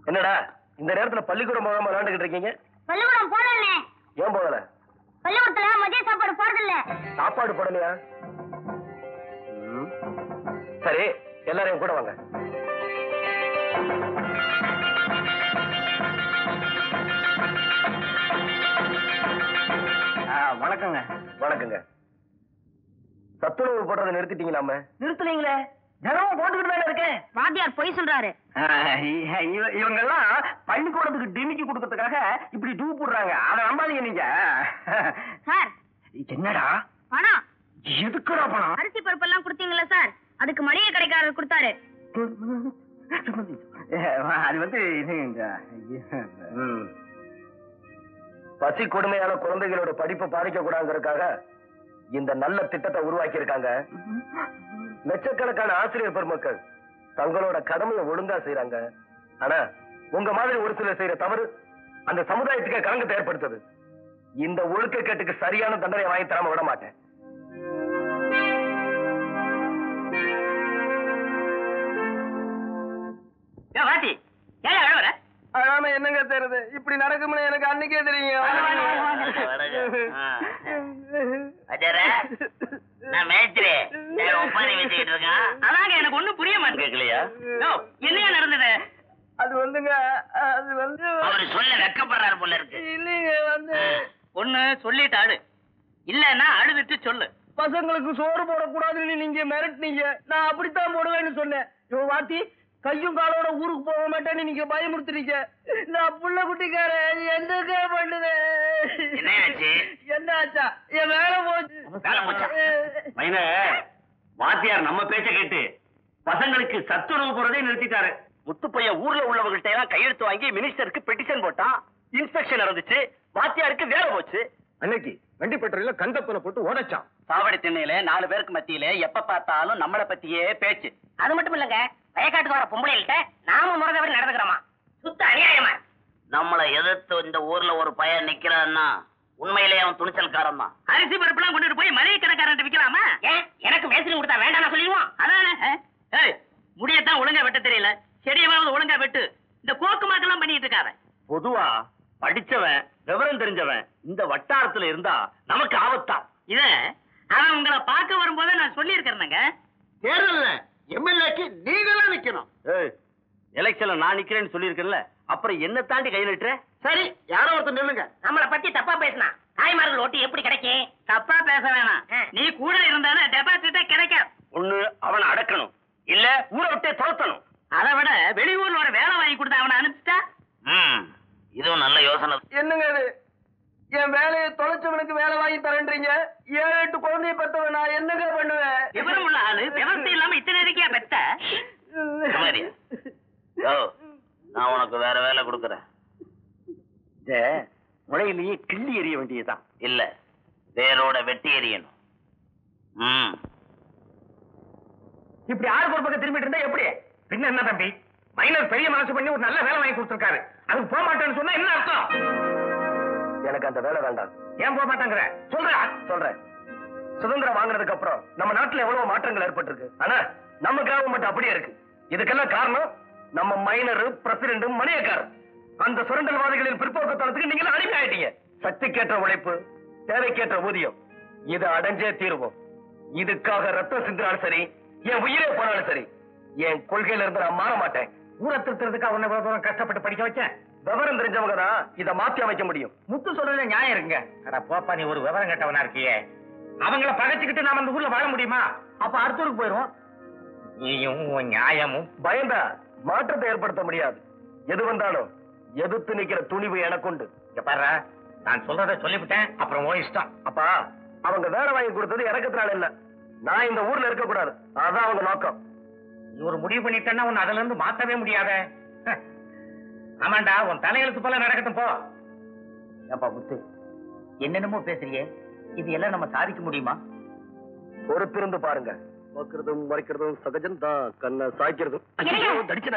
என்னடா இந்த நேரத்துல பள்ளிக்கூடம் போகாம விளையாண்டுகிட்டு இருக்கீங்க? பள்ளிக்கூடம் போறேனே. ஏன் போகல? பள்ளிக்கூடத்துல மதிய சாப்பாடு போறது இல்ல. சாப்பாடு போடலையா? சரி, எல்லாரையும் கூட வாங்க. வணக்கங்க. வணக்கங்க. சத்துணவு போடுறதை நிறுத்திட்டீங்களாமே? நிறுத்தலீங்களே, தினமும் போட்டுக்கிட்டு தானே இருக்கேன். வாத்தியார் பொய் சொல்றாரு. இவங்க எல்லாம் பள்ளிக்கூடத்துக்கு டிமிக்கி கொடுக்கறதுக்காக இப்படி டூ போடுறாங்க. அதை நம்பாதீங்க நீங்க. சார் என்னடா பணம்? எதுக்குடா பணம்? அரிசி பருப்பு எல்லாம் கொடுத்தீங்களா சார்? அதுக்கு மளிகை கடைக்காரர் கொடுத்தாரு. அது வந்து பசி கொடுமையான குழந்தைகளோட படிப்பை பாதிக்க கூடாதுக்காக இந்த நல்ல திட்டத்தை உருவாக்கி இருக்காங்க. லட்சக்கணக்கான ஆசிரியர் பெருமக்கள் தங்களோட கடமையை ஒழுங்கா செய்யறாங்க. ஆனா உங்க மாதிரி ஒரு சிலர் செய்யற தவறு அந்த சமுதாயத்துக்கு கலங்கத்தை ஏற்படுத்துது. இந்த ஒழுக்கக்கேட்டுக்கு சரியான தண்டனை வாங்கி தராம விட மாட்டேன். வாட்டி ஏன் அழவர? அழாம என்னங்க தெரியுது? இப்படி நடக்கும்னு எனக்கு அன்னைக்கே தெரியும். எனக்கு ஒண்ணும் புரிய மாட்டேங்கலையா? என்னையா நடந்தது? அது வந்துங்க, அது வந்து அவரு சொல்ல வெக்கப்படுறாரு போல இருக்கு. இல்லைங்க, வந்து ஒண்ணு சொல்லிட்டாடு, இல்லன்னா அழுதுட்டு சொல்லு. பசங்களுக்கு சோறு போடக்கூடாதுன்னு நீங்க மிரட்டினீங்க. நான் அப்படித்தான் போடுவேன்னு சொன்னேன். இவன் வாத்தி கையும் காலோட ஊருக்கு போக மாட்டேன்னு நீங்க பயமுறுத்துறீங்க. நான் புள்ள குட்டிக்கார என்னங்க பண்ணுது? என்ன ஆச்சா? என் வேலை போச்சு. வாத்தியார் நம்ம பேச்ச கேட்டு பசங்களுக்கு சத்துணவு போறதே நிறுத்திட்டாரு. முத்துப்பைய ஊர்ல உள்ளவங்கள்ட்ட எல்லாம் கையெழுத்து வாங்கி மினிஸ்டருக்கு பெட்டிஷன் போட்டான். இன்ஸ்பெக்ஷன் நடந்துச்சு. வாத்தியாருக்கு வேலை போச்சு. அன்னைக்கு வண்டிப்பட்டறையில கந்தப்பனை போட்டு உடைச்சான். சாவடி திண்ணையில 4 பேருக்கு மத்தியில எப்ப பார்த்தாலும் நம்மளை பத்தியே பேச்சு. அது மட்டும் இல்லங்க, வயக்காட்டுக்கு வர பொம்பளைகிட்ட நாம முறதவரை நடந்துக்கிறோமா? சுத்த அநியாயமா. நம்மளை எதிர்த்து இந்த ஊர்ல ஒரு பையன் நிக்கிறான்னா உண்மையிலேயே அவன் துணிச்சல்காரன் தான். அரிசி பருப்புலாம் கொண்டுட்டு போய் மளிகை கடைக்காரன் விக்கலாமா? ஏன் எனக்கு மேஸ்திரி கொடுத்தா வேண்டாம் சொல்லிடுவோம். அதானே முடியத்தான் ஒழுங்கா வெட்ட தெரியல, செடியவாவது ஒழுங்கா வெட்டு. இந்த கோக்கு மாக்கெல்லாம் பண்ணிட்டு இருக்காத. பொதுவா படிச்சவன் விவரம் தெரிஞ்சவன் இந்த வட்டாரத்துல இருந்தா நமக்கு ஆபத்தா. இத அவன் உங்களை பார்க்க வரும்போது நான் சொல்லி இருக்கிறேங்க. தேர்தல்ல எம்எல்ஏக்கு நீங்களும் நிக்கணும். எலெக்ஷன்ல நான் நிக்கிறேன்னு சொல்லி இருக்கேன்ல, அப்புறம் என்ன தாண்டி கை நிட்டுற? சரி, யாரோ ஒருத்தர் நில்லுங்க. நம்மளை பத்தி தப்பா பேசினா தாய்மார்கள் ஓட்டு எப்படி கிடைக்கும்? தப்பா பேச வேணாம். நீ கூட இருந்தானே டெபாசிட்டே கிடைக்கும். ஒண்ணு அவனை அடக்கணும், இல்ல ஊரை விட்டே துரத்தணும். அதை விட வெளியூர்ல ஒரு வேலை வாங்கி கொடுத்தா அவனை அனுப்பிச்சிட்டா. இதுவும் நல்ல யோசனை. என்னங்க இது? என் வேலையை தொலைச்சவனுக்கு வேலை வாங்கி தரேன்றீங்க. 7-8 குழந்தைய பெற்றவன் நான் என்னங்க பண்ணுவேன்? விவரம் உள்ள ஆளு விவசாயம் இல்லாம இத்தனை இருக்கியா பெத்த? நான் உனக்கு வேற வேலை கொடுக்கறேன். முளையிலேயே கிள்ளி எறிய வேண்டியதுதான். இல்ல, வேரோட வெட்டி எறியணும். இப்படி ஆறு ஒரு பக்கம் திரும்பிட்டு இருந்தா எப்படி? பின்ன என்ன தம்பி, மைனர் பெரிய மனசு பண்ணி ஒரு நல்ல வேலை வாங்கி கொடுத்திருக்காரு, அதுக்கு போக மாட்டேன்னு சொன்னா என்ன அர்த்தம்? எனக்கு அந்த வேலை வேண்டாம். ஏன் போக மாட்டாங்கிற? சொல்றேன். சுதந்திரம் வாங்கினதுக்கு அப்புறம் நம்ம நாட்டுல எவ்வளவு மாற்றங்கள் ஏற்பட்டிருக்கு. ஆனா நம்ம கிராமம் மட்டும் அப்படியே இருக்கு. இதுக்கெல்லாம் காரணம் நம்ம மைனர், பிரசிடண்ட், மணியக்காரர். அந்த சுரண்டல்வாதிகளின் பிற்போக்குத்தனத்துக்கு நீங்களும் அடிமை ஆயிட்டீங்க. சக்திக்கேற்ற உழைப்பு, தேவைக்கேற்ற ஊதியம், இதை அடைஞ்சே தீருவோம். இதுக்காக ரத்தம் சிந்தினாலும் சரி, என் உயிரே போனாலும் சரி, என் கொள்கையில இருந்து நான் மாற மாட்டேன். ஊரை திருத்துறதுக்கு அவனை கஷ்டப்பட்டு படிக்க வச்சேன். விவரம் தெரிஞ்சவங்க தான் இதை மாத்தி அமைக்க முடியும். முத்து சொல்றதுல நியாயம் இருக்குங்க. அட போப்பா, நீ ஒரு விவரம் கெட்டவனா இருக்கியே. அவங்கள பகைச்சுக்கிட்டு நாம அந்த ஊர்ல வாழ முடியுமா? அப்ப அடுத்த ஊருக்கு போயிருவோம். நீயும் உன் நியாயமும். பயந்தா மாற்றத்தை ஏற்படுத்த முடியாது. எது வந்தாலும் எதிர்த்து நிக்கிற துணிவு எனக்குண்டு. இங்க பாரு, நான் சொல்றத சொல்லிவிட்டேன், அப்புறம் ஓ இஷ்டம். அப்பா, அவங்க வேலை வாங்கி கொடுத்தது இறக்கத்தினால இல்ல, நான் இந்த ஊர்ல இருக்க கூடாது, அதான் அவங்க நோக்கம். நீ ஒரு முடிவு பண்ணிட்டேன்னா உன்னை அதுல இருந்து மாத்தவே முடியாத. ஆமாண்டா, உன் தலையெழுத்து போல நடக்கட்டும் போ. ஏப்பா முத்து, என்னென்னமோ பேசுறியே, இது எல்லாம் நம்ம சாதிக்க முடியுமா? பொறுத்திருந்து பாருங்க. மொக்கிறதும் மறைக்கிறதும் சகஜம் தான், கண்ணை சாய்க்கிறதும். தடிச்சு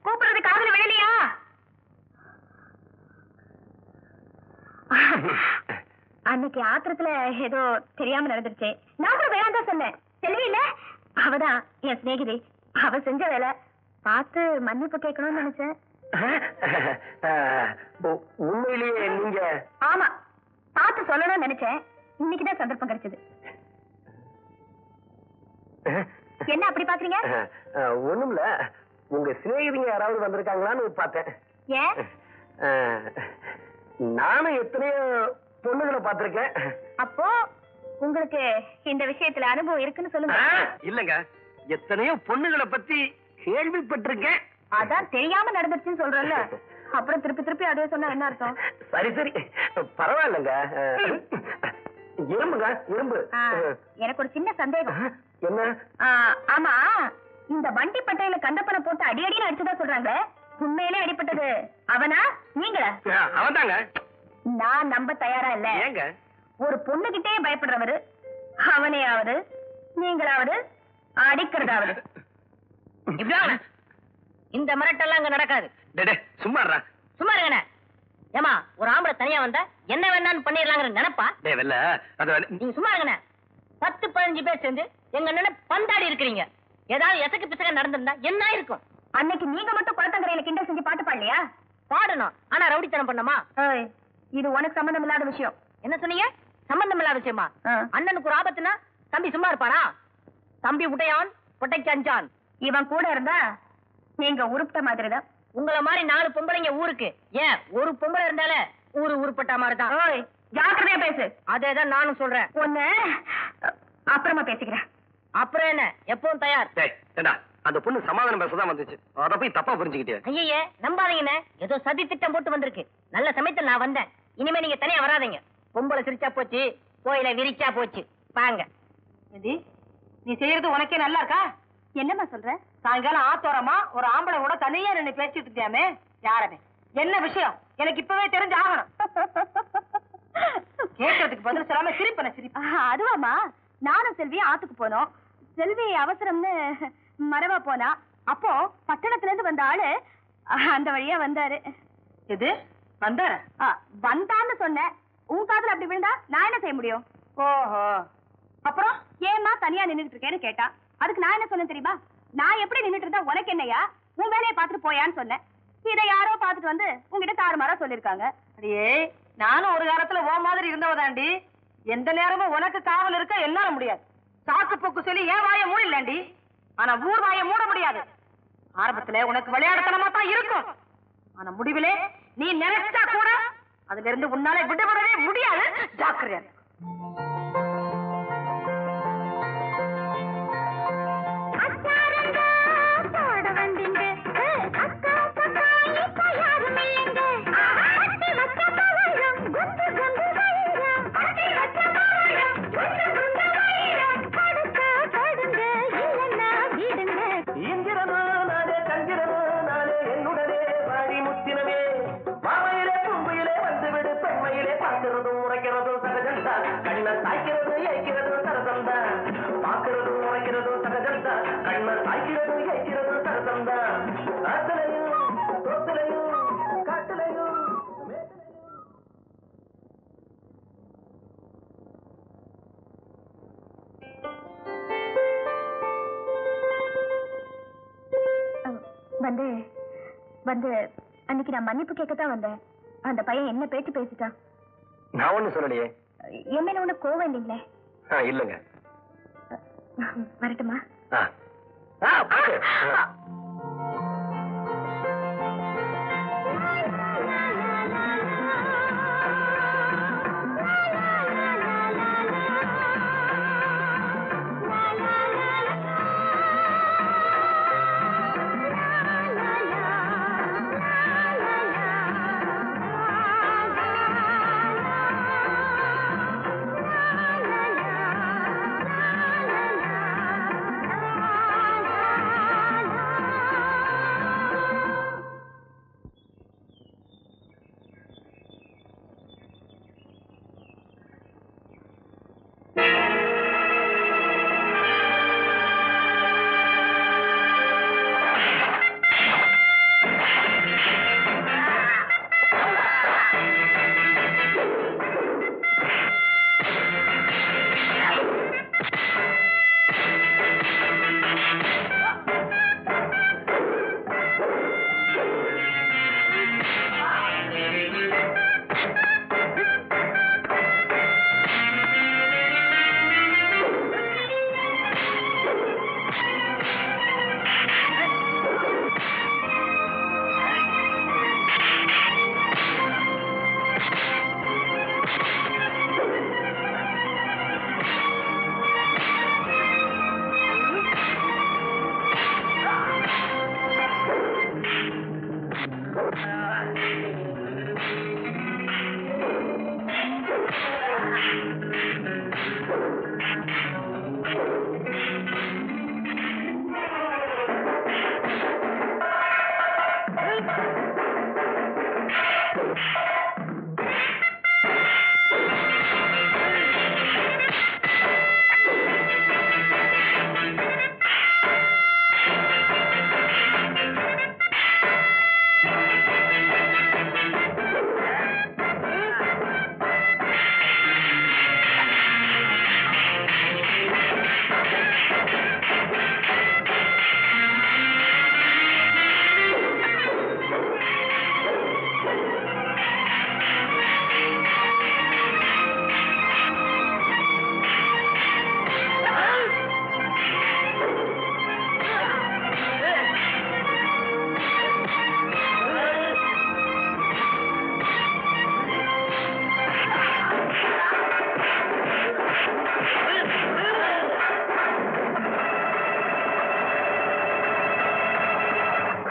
கூப்பிடுறது காதுல விழலையா? அன்னைக்கு ஆத்திரத்துல ஏதோ தெரியாம நடந்துருச்சு. நான் கூட வேணாம் தான் சொன்னேன். செல்வி இல்ல, அவதான் என் சிநேகிதி. அவ செஞ்ச வேலை பார்த்து மன்னிப்பு கேட்கணும்னு நினைச்சேன். உண்மையிலேயே நீங்க? ஆமா, பார்த்து சொல்லணும்னு நினைச்சேன். இன்னைக்குதான் சந்தர்ப்பம் கிடைச்சது. என்ன அப்படி பாக்குறீங்க? ஒண்ணுமில்ல, உங்க சிநேகிதிங்க யாராவது வந்திருக்காங்களான்னு பார்த்தேன். ஏன்? நானும் எத்தனையோ பொண்ணுகளை பார்த்திருக்கேன். அப்போ உங்களுக்கு இந்த விஷயத்துல அனுபவம் இருக்குன்னு சொல்லுங்க. இல்லங்க, எத்தனையோ பொண்ணுகளை பத்தி கேள்விப்பட்டிருக்கேன். அதான் தெரியாம நடந்துச்சுன்னு சொல்றேன்ல, அப்புறம் திருப்பி திருப்பி அதே சொன்னா என்ன அர்த்தம்? சரி சரி, பரவாயில்லங்க. இரும்புங்க, இரும்பு. எனக்கு ஒரு சின்ன சந்தேகம். என்ன? ஆமா, இந்த வண்டி பட்டையில கண்டப்பனை போட்டு அடி அடின்னு அடிச்சுதான் சொல்றாங்க. உண்மையிலே அடிப்பட்டது அவனா நீங்களா? அவன்தாங்க. நான் நம்ப தயாரா இல்ல. ஏங்க? ஒரு பொண்ணுகிட்டே பயப்படுறவரு அவனையாவது நீங்களாவது அடிக்கிறதாவது. இந்த மிரட்டெல்லாம் அங்க நடக்காது. சும்மா சும்மா இருங்கண்ணே. ஏமா, ஒரு ஆம்பளை தனியா வந்தா என்ன வேணான்னு பண்ணிடலாங்கிற நினைப்பா? நீங்க சும்மா இருங்கண்ணே. 10-15 பேர் சேர்ந்து எங்க அண்ணனை பந்தாடி இருக்கிறீங்க. ஏதாவது எசக்கு பிசக நடந்திருந்தா என்ன இருக்கும்? அன்னைக்கு நீங்க மட்டும் குளத்தங்கரையில கிண்டல் செஞ்சு பாட்டு பாடலையா? பாடணும், ஆனா ரவுடித்தனம் பண்ணமா? இது உனக்கு சம்பந்தம் இல்லாத விஷயம். என்ன சொன்னீங்க? சம்பந்தம் இல்லாத விஷயமா? அண்ணனுக்கு ஒரு ஆபத்துனா தம்பி சும்மா இருப்பானா? தம்பி உடையான் பொட்டைக்கு அஞ்சான். இவன் கூட இருந்தா நீங்க உருப்பிட்ட மாதிரிதான். உங்கள மாதிரி 4 பொம்பளைங்க ஊருக்கு, ஏன் ஒரு பொம்பளை இருந்தால ஊரு உருப்பட்ட மாதிரிதான். ஜாக்கிரதையா பேசு. அதேதான் நானும் சொல்றேன். ஒண்ணு அப்புறமா பேசிக்கிறேன். அப்புறம் என்ன, எப்பவும் தயார். அந்த பொண்ணு சமாதானம் பேசதான் வந்துச்சு, அத போய் தப்பா புரிஞ்சுக்கிட்டே. ஐயே, நம்பாதீங்கண்ணே. ஏதோ சதி திட்டம் போட்டு வந்திருக்கு. நல்ல சமயத்தில் நான் வந்தேன். இனிமே நீங்க தனியா வராதீங்க. பொம்பளை சிரிச்சா போச்சு, கோயில விரிச்சா போச்சு. வாங்க. நீ செய்யறது உனக்கே நல்லா இருக்கா? என்னம்மா சொல்ற? சாயங்காலம் ஆத்தோரமா ஒரு ஆம்பளை கூட தனியா நின்னு பேசிட்டு இருக்கியாமே, யாரவே? என்ன விஷயம்? எனக்கு இப்பவே தெரிஞ்சு ஆகணும். கேட்கறதுக்கு பதில் சொல்லாம சிரிப்பன சிரிப்பு. அதுவாமா, நானும் செல்வி ஆத்துக்கு போனோம். செல்வி அவசரம்னு மரவா போனா. அப்போ பட்டணத்துல இருந்து வந்த ஆளு அந்த வழியா வந்தாரு. எது வந்தாரு? வந்தான்னு சொன்னேன். உன் காதுல அப்படி விழுந்தா நான் என்ன செய்ய முடியும்? ஓஹோ. அப்புறம் ஏமா தனியா நின்னுட்டு இருக்கேன்னு கேட்டா. அதுக்கு நான் என்ன சொன்னேன் தெரியுமா? நான் எப்படி நின்னுட்டு இருந்தா உனக்கு என்னையா, உன் வேலையை பார்த்துட்டு போயான்னு சொன்னேன். இதை யாரோ பார்த்துட்டு வந்து உங்ககிட்ட தாறுமாறா சொல்லிருக்காங்க. அடியே, நானும் ஒரு காலத்துல ஓ மாதிரி இருந்தவதாண்டி. எந்த நேரமும் உனக்கு காவல் இருக்க என்னால முடியாது. சாக்கு போக்கு சொல்லி ஏன் வாய மூடலாண்டி, ஆனா ஊர் வாய மூட முடியாது. ஆரம்பத்துல உனக்கு விளையாடத்தனமா தான் இருக்கும், ஆனா முடிவிலே நீ நினைச்சா கூட அதுல இருந்து உன்னால விடுபடவே முடியாது. ஜாக்கிரதை. வந்து அன்னைக்கு நான் மன்னிப்பு கேட்கத்தான் வந்தேன். அந்த பையன் என்ன பேச்சு பேசிட்டான். நான் ஒண்ணு சொல்லலையே. என் மேல ஒண்ணு கோவம் இல்லைங்களே? இல்லங்க. வரட்டுமா?